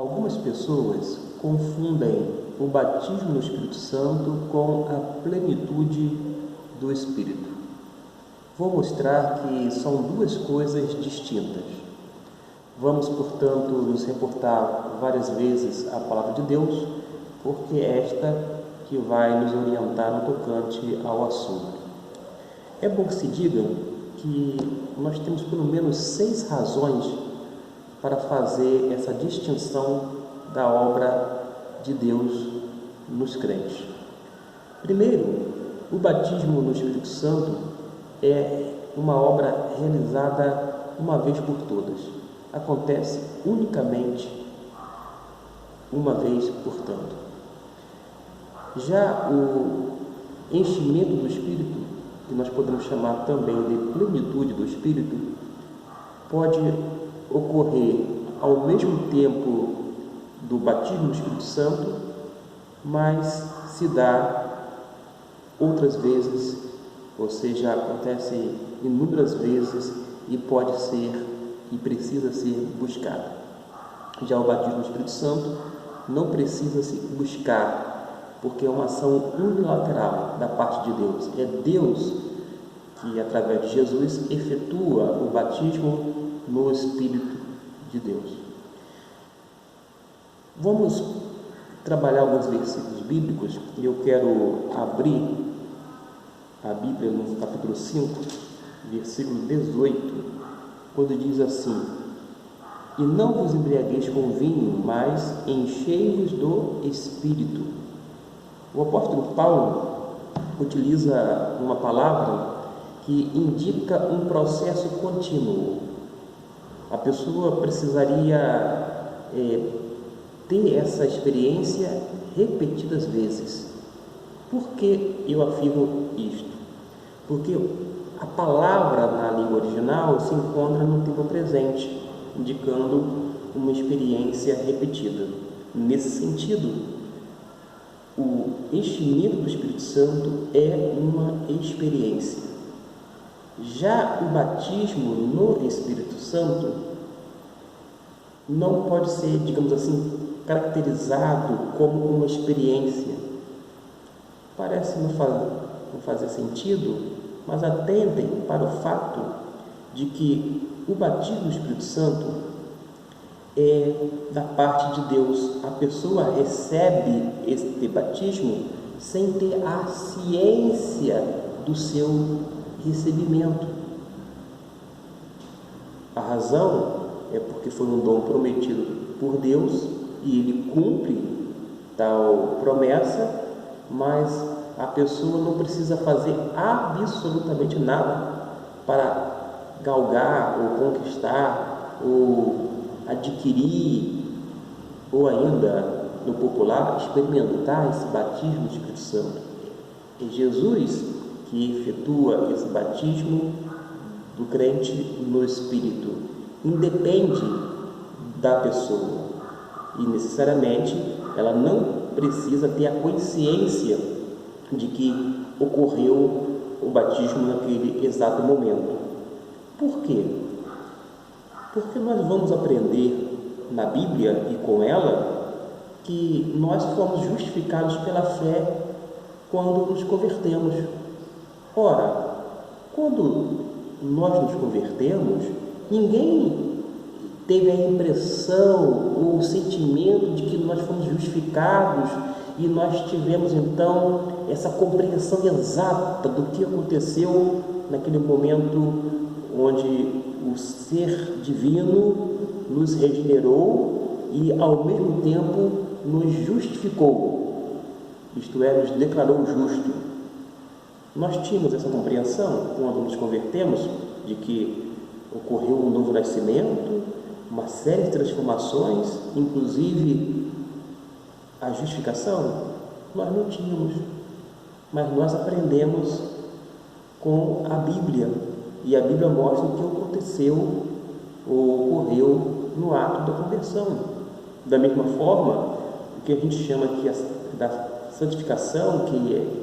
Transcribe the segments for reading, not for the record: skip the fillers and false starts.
Algumas pessoas confundem o batismo no Espírito Santo com a plenitude do Espírito. Vou mostrar que são duas coisas distintas. Vamos, portanto, nos reportar várias vezes à Palavra de Deus, porque é esta que vai nos orientar no tocante ao assunto. É bom que se diga que nós temos pelo menos 6 razões para fazer essa distinção da obra de Deus nos crentes. Primeiro, o batismo no Espírito Santo é uma obra realizada uma vez por todas. Acontece unicamente uma vez, portanto. Já o enchimento do Espírito, que nós podemos chamar também de plenitude do Espírito, pode ocorrer ao mesmo tempo do batismo no Espírito Santo, mas se dá outras vezes, ou seja, acontece inúmeras vezes e pode ser e precisa ser buscado. Já o batismo no Espírito Santo não precisa se buscar, porque é uma ação unilateral da parte de Deus. É Deus que, através de Jesus, efetua o batismo no Espírito de Deus. Vamos trabalhar alguns versículos bíblicos e eu quero abrir a Bíblia no capítulo 5, versículo 18, quando diz assim: "E não vos embriagueis com vinho, mas enchei-vos do Espírito." O apóstolo Paulo utiliza uma palavra que indica um processo contínuo. A pessoa precisaria ter essa experiência repetidas vezes. Por que eu afirmo isto? Porque a palavra na língua original se encontra no tempo presente, indicando uma experiência repetida. Nesse sentido, o enchimento do Espírito Santo é uma experiência. Já o batismo no Espírito Santo não pode ser, digamos assim, caracterizado como uma experiência. Parece não fazer sentido, mas atendem para o fato de que o batismo no Espírito Santo é da parte de Deus. A pessoa recebe este batismo sem ter a ciência do seu recebimento. A razão é porque foi um dom prometido por Deus e Ele cumpre tal promessa, mas a pessoa não precisa fazer absolutamente nada para galgar ou conquistar ou adquirir ou ainda, no popular, experimentar esse batismo do Espírito Santo. É Jesus que efetua esse batismo do crente no Espírito. Independe da pessoa e necessariamente ela não precisa ter a consciência de que ocorreu o batismo naquele exato momento. Por quê? Porque nós vamos aprender na Bíblia e com ela que nós fomos justificados pela fé quando nos convertemos. Ora, quando nós nos convertemos, ninguém teve a impressão ou o sentimento de que nós fomos justificados e nós tivemos então essa compreensão exata do que aconteceu naquele momento onde o ser divino nos regenerou e ao mesmo tempo nos justificou, isto é, nos declarou justo. Nós tínhamos essa compreensão quando nos convertemos de que ocorreu um novo nascimento, uma série de transformações, inclusive a justificação? Nós não tínhamos, mas nós aprendemos com a Bíblia, e a Bíblia mostra o que aconteceu ou ocorreu no ato da conversão. Da mesma forma, o que a gente chama aqui da santificação, que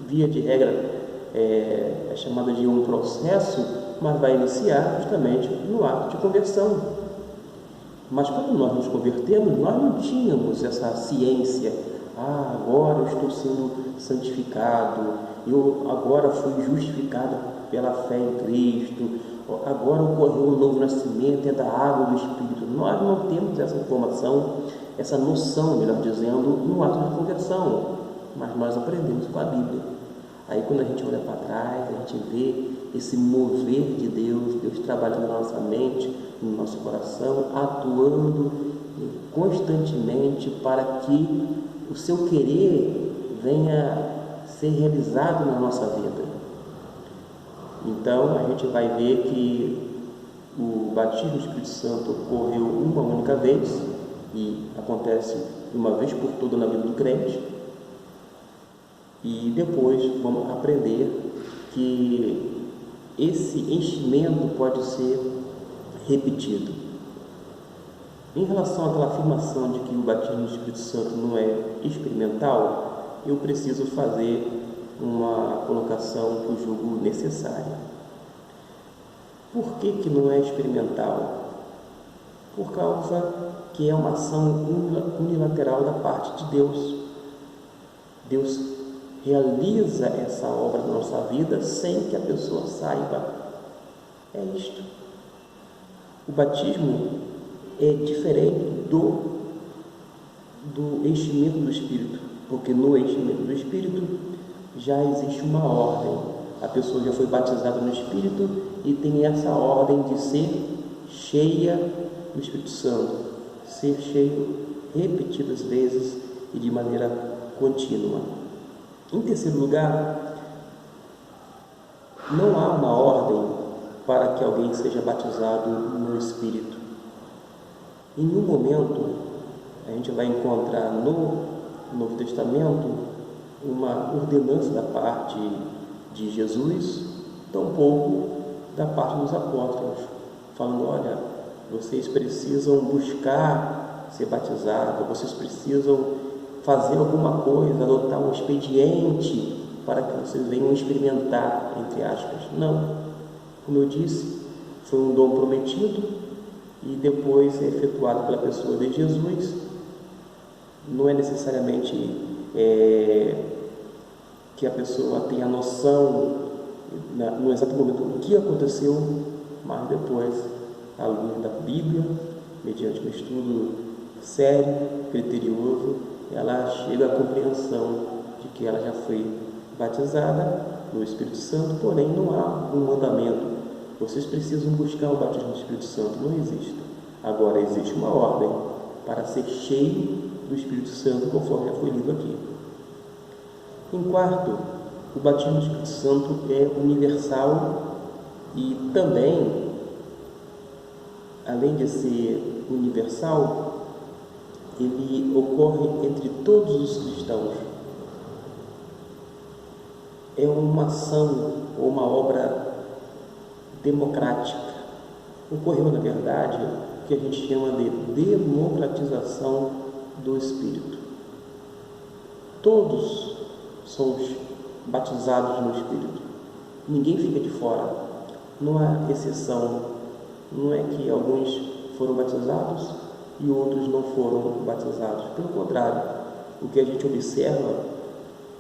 via de regra é chamada de um processo, mas vai iniciar justamente no ato de conversão. Mas quando nós nos convertemos, nós não tínhamos essa ciência. Agora eu estou sendo santificado, eu agora fui justificado pela fé em Cristo, agora ocorreu um novo nascimento, é da água do Espírito. Nós não temos essa informação, essa noção, melhor dizendo, no ato de conversão, mas nós aprendemos com a Bíblia. Aí quando a gente olha para trás, a gente vê esse mover de Deus, Deus trabalhando na nossa mente, no nosso coração, atuando constantemente para que o seu querer venha ser realizado na nossa vida. Então a gente vai ver que o batismo do Espírito Santo ocorreu uma única vez e acontece uma vez por toda na vida do crente. E depois vamos aprender que esse enchimento pode ser repetido. Em relação àquela afirmação de que o batismo do Espírito Santo não é experimental, eu preciso fazer uma colocação que eu julgo necessária. Por que não é experimental? Por causa que é uma ação unilateral da parte de Deus. Deus realiza essa obra na nossa vida sem que a pessoa saiba. É isto. O batismo é diferente do enchimento do Espírito, porque no enchimento do Espírito já existe uma ordem. A pessoa já foi batizada no Espírito e tem essa ordem de ser cheia do Espírito Santo, ser cheio repetidas vezes e de maneira contínua. Em terceiro lugar, não há uma ordem para que alguém seja batizado no Espírito. Em nenhum momento a gente vai encontrar no Novo Testamento uma ordenança da parte de Jesus, tampouco da parte dos apóstolos, falando: olha, vocês precisam buscar ser batizados, vocês precisam fazer alguma coisa, adotar um expediente para que vocês venham experimentar, entre aspas. Não. Como eu disse, foi um dom prometido e depois é efetuado pela pessoa de Jesus. Não é necessariamente que a pessoa tenha noção no exato momento do que aconteceu, mas depois, à luz da Bíblia, mediante um estudo sério, criterioso, ela chega à compreensão de que ela já foi batizada no Espírito Santo, porém não há um mandamento: vocês precisam buscar o batismo do Espírito Santo. Não existe. Agora existe uma ordem para ser cheio do Espírito Santo, conforme já foi lido aqui. Em quarto, o batismo do Espírito Santo é universal e também, além de ser universal, ele ocorre entre todos os cristãos. É uma ação ou uma obra democrática. Ocorreu, na verdade, o que a gente chama de democratização do Espírito. Todos somos batizados no Espírito. Ninguém fica de fora. Não há exceção. Não é que alguns foram batizados e outros não foram batizados. Pelo contrário, o que a gente observa,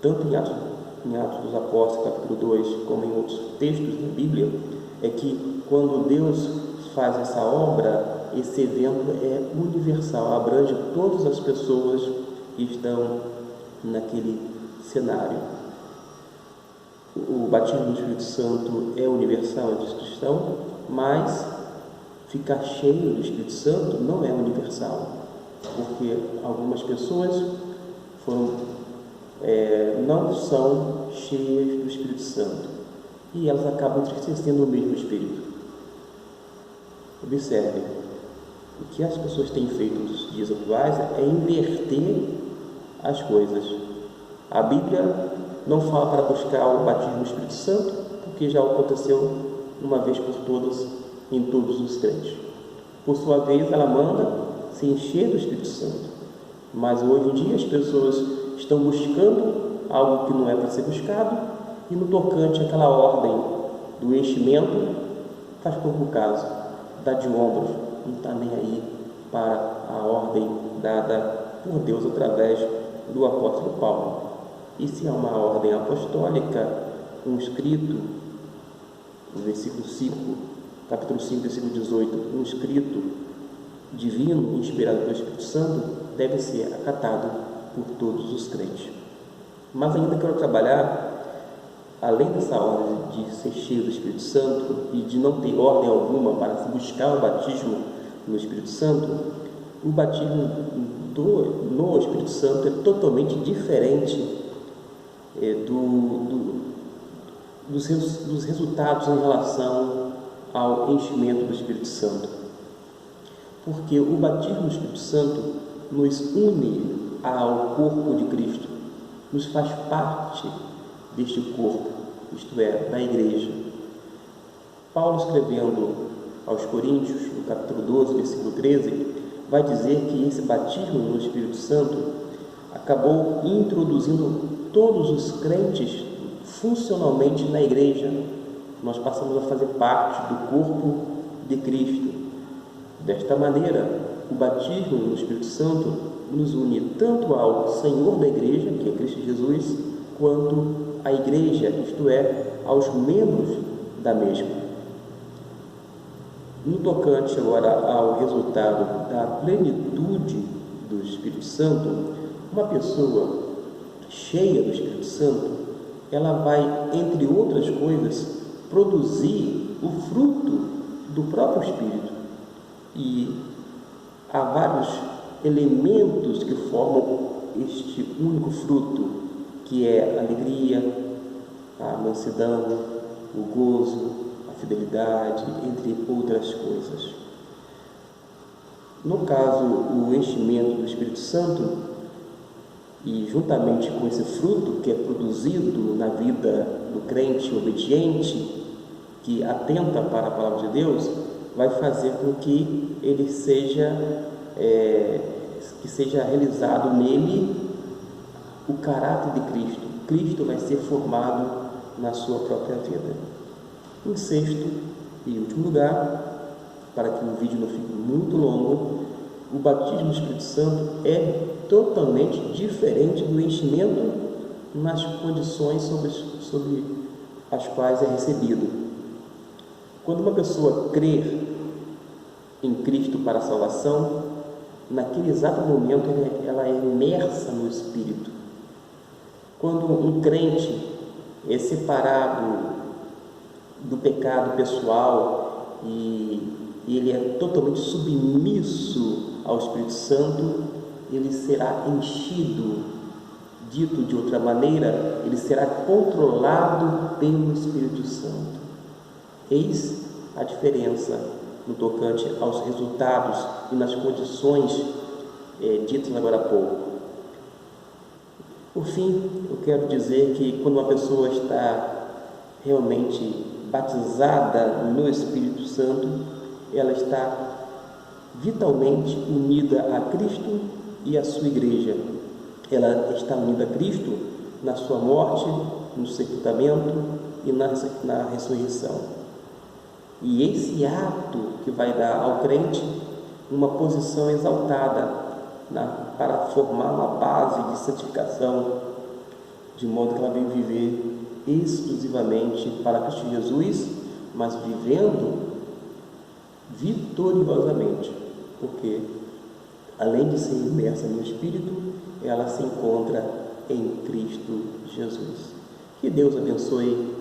tanto em Atos dos Apóstolos, capítulo 2, como em outros textos da Bíblia, é que quando Deus faz essa obra, esse evento é universal, abrange todas as pessoas que estão naquele cenário. O batismo do Espírito Santo é universal entre os cristãos, mas ficar cheio do Espírito Santo não é universal, porque algumas pessoas não são cheias do Espírito Santo e elas acabam entristecendo o mesmo Espírito. Observem, o que as pessoas têm feito nos dias atuais é inverter as coisas. A Bíblia não fala para buscar o batismo do Espírito Santo, porque já aconteceu uma vez por todas em todos os crentes. Por sua vez, ela manda se encher do Espírito Santo. Mas hoje em dia as pessoas estão buscando algo que não é para ser buscado, e no tocante àquela ordem do enchimento, faz pouco caso, dá de ombros, não está nem aí. para a ordem dada por Deus através do apóstolo Paulo. E se há uma ordem apostólica, um escrito, no versículo 5, capítulo 5, versículo 18, um escrito divino, inspirado pelo Espírito Santo, deve ser acatado por todos os crentes. Mas ainda quero trabalhar, além dessa ordem de ser cheio do Espírito Santo e de não ter ordem alguma para se buscar o batismo no Espírito Santo, o batismo no Espírito Santo é totalmente diferente dos resultados em relação ao enchimento do Espírito Santo. Porque o batismo no Espírito Santo nos une ao corpo de Cristo, nos faz parte deste corpo, isto é, da igreja. Paulo, escrevendo aos Coríntios, no capítulo 12, versículo 13, vai dizer que esse batismo no Espírito Santo acabou introduzindo todos os crentes funcionalmente na igreja. Nós passamos a fazer parte do corpo de Cristo. Desta maneira, o batismo no Espírito Santo nos une tanto ao Senhor da igreja, que é Cristo Jesus, quanto à igreja, isto é, aos membros da mesma. No tocante agora ao resultado da plenitude do Espírito Santo, uma pessoa cheia do Espírito Santo, ela vai, entre outras coisas, produzir o fruto do próprio Espírito. E há vários elementos que formam este único fruto, que é a alegria, a mansidão, o gozo, a fidelidade, entre outras coisas. No caso, o enchimento do Espírito Santo, e juntamente com esse fruto que é produzido na vida do crente obediente, que atenta para a palavra de Deus, vai fazer com que ele seja realizado nele o caráter de Cristo. Cristo vai ser formado na sua própria vida. Em sexto e último lugar, para que o vídeo não fique muito longo, o batismo do Espírito Santo é totalmente diferente do enchimento nas condições sobre as quais é recebido. Quando uma pessoa crê em Cristo para a salvação, naquele exato momento ela é imersa no Espírito. Quando um crente é separado do pecado pessoal e ele é totalmente submisso ao Espírito Santo, ele será enchido, dito de outra maneira, ele será controlado pelo Espírito Santo. Eis a diferença no tocante aos resultados e nas condições ditas agora há pouco. Por fim, eu quero dizer que quando uma pessoa está realmente batizada no Espírito Santo, ela está vitalmente unida a Cristo e à sua igreja. Ela está unida a Cristo na sua morte, no sepultamento e na ressurreição. E esse ato que vai dar ao crente uma posição exaltada para formar uma base de santificação, de modo que ela vem viver exclusivamente para Cristo Jesus, mas vivendo vitoriosamente, porque além de ser imersa no Espírito, ela se encontra em Cristo Jesus. Que Deus abençoe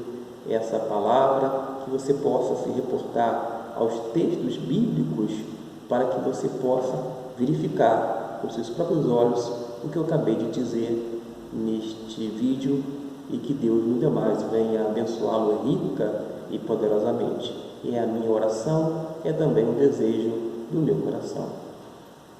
essa palavra, que você possa se reportar aos textos bíblicos para que você possa verificar com seus próprios olhos o que eu acabei de dizer neste vídeo, e que Deus nunca mais venha abençoá-lo rica e poderosamente. E é a minha oração, é também o desejo do meu coração.